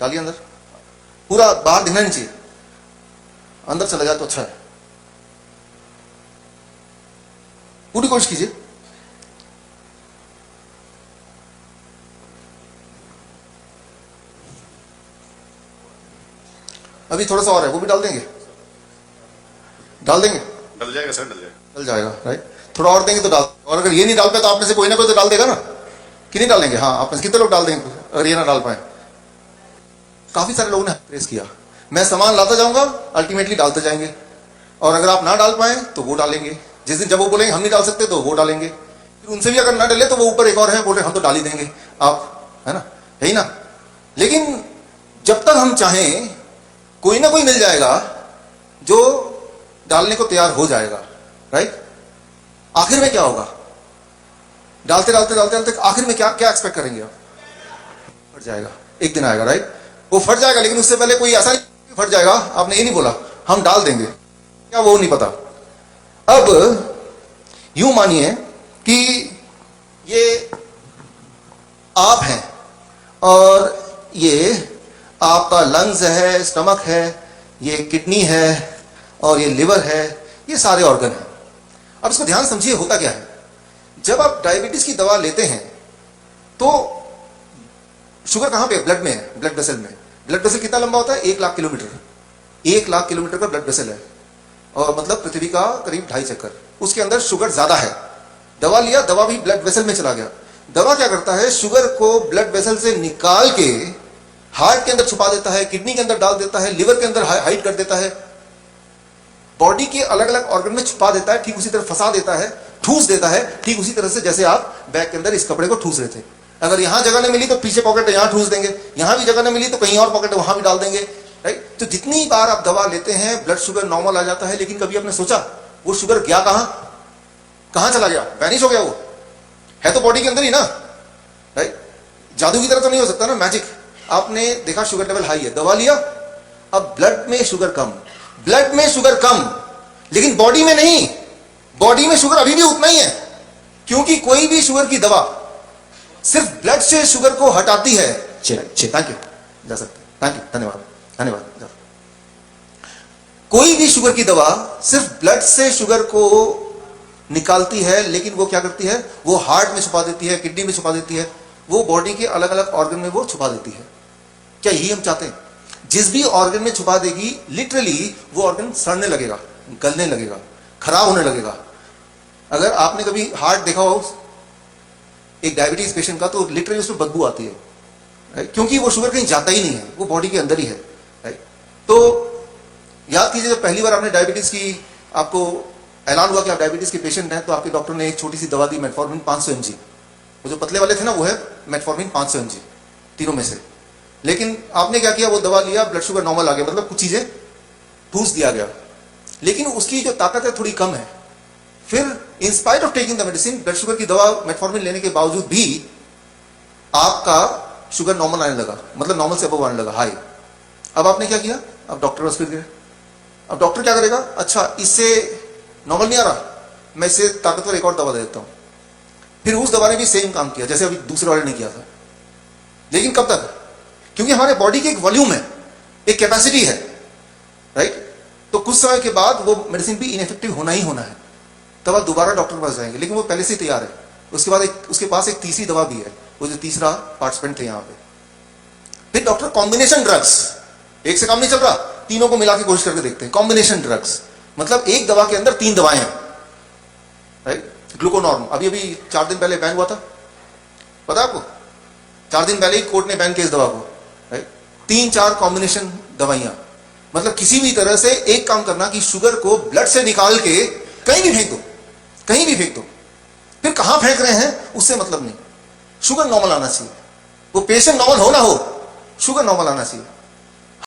डालिए अंदर, पूरा बाहर दिखना नहीं चाहिए, अंदर चला जाए तो अच्छा है। पूरी कोशिश कीजिए। अभी थोड़ा सा और है, वो भी डाल देंगे, डाल देंगे, डल जाएगा सर, डल जाएगा, डल जाएगा, राइट। थोड़ा और देंगे तो डाल, और अगर ये नहीं डाल पाए तो आप में से कोई ना कोई तो डाल देगा ना, कि नहीं डालेंगे? हाँ, आप में से कितने लोग डाल देंगे अगर ये ना डाल पाए? काफी सारे लोगों ने प्रेस किया। मैं सामान लाता जाऊंगा, अल्टीमेटली डालते जाएंगे, और अगर आप ना डाल पाए तो वो डालेंगे। जिस दिन जब वो बोलेंगे हम नहीं डाल सकते तो वो डालेंगे, फिर उनसे भी अगर ना डले तो वो ऊपर एक और है बोले हम तो डाल ही देंगे आप, है ना, यही ना। लेकिन जब तक हम चाहें कोई ना कोई मिल जाएगा जो डालने को तैयार हो जाएगा, राइट। आखिर में क्या होगा? डालते डालते डालते डालते आखिर में क्या क्या एक्सपेक्ट करेंगे आप? फट जाएगा, एक दिन आएगा, राइट। वो फट जाएगा, लेकिन उससे पहले कोई ऐसा नहीं फट जाएगा, आपने ये नहीं बोला हम डाल देंगे, क्या वो नहीं पता। अब यूं मानिए कि ये आप हैं और ये आपका लंग्स है, स्टमक है, ये किडनी है और ये लिवर है, ये सारे ऑर्गन हैं। अब इसको ध्यान समझिए, होता क्या है। जब आप डायबिटीज की दवा लेते हैं तो शुगर कहां पे? ब्लड में है, ब्लड वेसल में। ब्लड वेसल कितना लंबा होता है? 1 लाख किलोमीटर। 1 लाख किलोमीटर का ब्लड वेसल है, और मतलब पृथ्वी का करीब 2.5 चक्कर। उसके अंदर शुगर ज्यादा है। दवा लिया, दवा भी ब्लड वेसल में चला गया। दवा क्या करता है? शुगर को ब्लड वेसल से निकाल के हार्ट के अंदर छुपा देता है, किडनी के अंदर डाल देता है, लिवर के अंदर हाइड कर देता है, बॉडी के अलग अलग ऑर्गन में छुपा देता है, ठीक उसी तरह फंसा देता है, ठूस देता है, ठीक उसी तरह से जैसे आप बैग के अंदर इस कपड़े को ठूस रहे थे। अगर यहां जगह नहीं मिली तो पीछे पॉकेट है, यहां ठूस देंगे, यहां भी जगह नहीं मिली तो कहीं और पॉकेट है, वहां भी डाल देंगे, राइट। तो जितनी बार आप दवा लेते हैं ब्लड शुगर नॉर्मल आ जाता है, लेकिन कभी आपने सोचा वो शुगर गया कहां? कहां चला गया? वैनिश हो गया? वो है तो बॉडी के अंदर ही ना, राइट। जादू की तरह तो नहीं हो सकता ना, मैजिक। आपने देखा शुगर लेवल हाई है, दवा लिया, अब ब्लड में शुगर कम, ब्लड में शुगर कम, लेकिन बॉडी में नहीं। बॉडी में शुगर अभी भी उतना ही है, क्योंकि कोई भी शुगर की दवा सिर्फ ब्लड से शुगर को हटाती है। थैंक यू, जा सकते, थैंक यू, धन्यवाद, धन्यवाद। कोई भी शुगर की दवा सिर्फ ब्लड से शुगर को निकालती है, लेकिन वो क्या करती है? वो हार्ट में छुपा देती है, किडनी में छुपा देती है, वो बॉडी के अलग अलग ऑर्गन में वो छुपा देती है। क्या यही हम चाहते हैं? जिस भी ऑर्गन में छुपा देगी, लिटरली वो ऑर्गन सड़ने लगेगा, गलने लगेगा, खराब होने लगेगा। अगर आपने कभी हार्ट देखा हो एक डायबिटीज पेशेंट का, तो लिटरली उसमें बदबू आती है, राइट? क्योंकि वो शुगर कहीं जाता ही नहीं है, वो बॉडी के अंदर ही है, राइट? तो याद कीजिए, जब पहली बार आपने डायबिटीज की, आपको ऐलान हुआ कि आप डायबिटीज के पेशेंट हैं, तो आपके डॉक्टर ने एक छोटी सी दवा दी, मेटफॉर्मिन 500 mg। वो जो पतले वाले थे ना, वो है मेटफॉर्मिन 500 mg, तीनों में से। लेकिन आपने क्या किया? वो दवा लिया, ब्लड शुगर नॉर्मल आ गया, मतलब कुछ चीजें ठूस दिया गया, लेकिन उसकी जो ताकत है थोड़ी कम है। फिर in spite of taking the medicine, blood sugar की दवा मेटफॉर्मिन लेने के बावजूद भी आपका शुगर नॉर्मल आने लगा, मतलब नॉर्मल से अबव आने लगा, हाई। अब आपने क्या किया? अब डॉक्टर पास फिर गए। अब डॉक्टर क्या करेगा? अच्छा, इससे नॉर्मल नहीं आ रहा, मैं इससे ताकतवर एक और दवा दे देता हूं। फिर उस दवा ने भी सेम काम किया जैसे अभी दूसरे वाले ने किया था, लेकिन कब तक? क्योंकि हमारे बॉडी की एक वॉल्यूम है, एक कैपेसिटी है, राइट? तो कुछ समय के बाद वो मेडिसिन भी इनइफेक्टिव होना ही होना है, तब आप दोबारा डॉक्टर के पास जाएंगे, लेकिन वो पहले से ही तैयार है। उसके बाद उसके पास एक तीसरी दवा भी है, वो जो तीसरा पार्टिसिपेंट थे यहाँ पे। फिर डॉक्टर कॉम्बिनेशन ड्रग्स, एक से काम नहीं चल रहा, तीनों को मिला के कोशिश करके देखते हैं। कॉम्बिनेशन ड्रग्स मतलब एक दवा के अंदर 3 दवाएं हैं, राइट? ग्लूकोनॉर्म अभी अभी 4 दिन पहले बैन हुआ था, पता आपको? 4 दिन पहले ही कोर्ट ने बैन किया इस दवा को, राइट? 3-4 कॉम्बिनेशन दवाइयां, मतलब किसी भी तरह से एक काम करना कि शुगर को ब्लड से निकाल के कहीं भी फेंक दो, कहीं भी फेंक दो। फिर कहां फेंक रहे हैं उससे मतलब नहीं, शुगर नॉर्मल आना चाहिए। वो पेशेंट नॉर्मल हो ना हो, शुगर नॉर्मल आना चाहिए।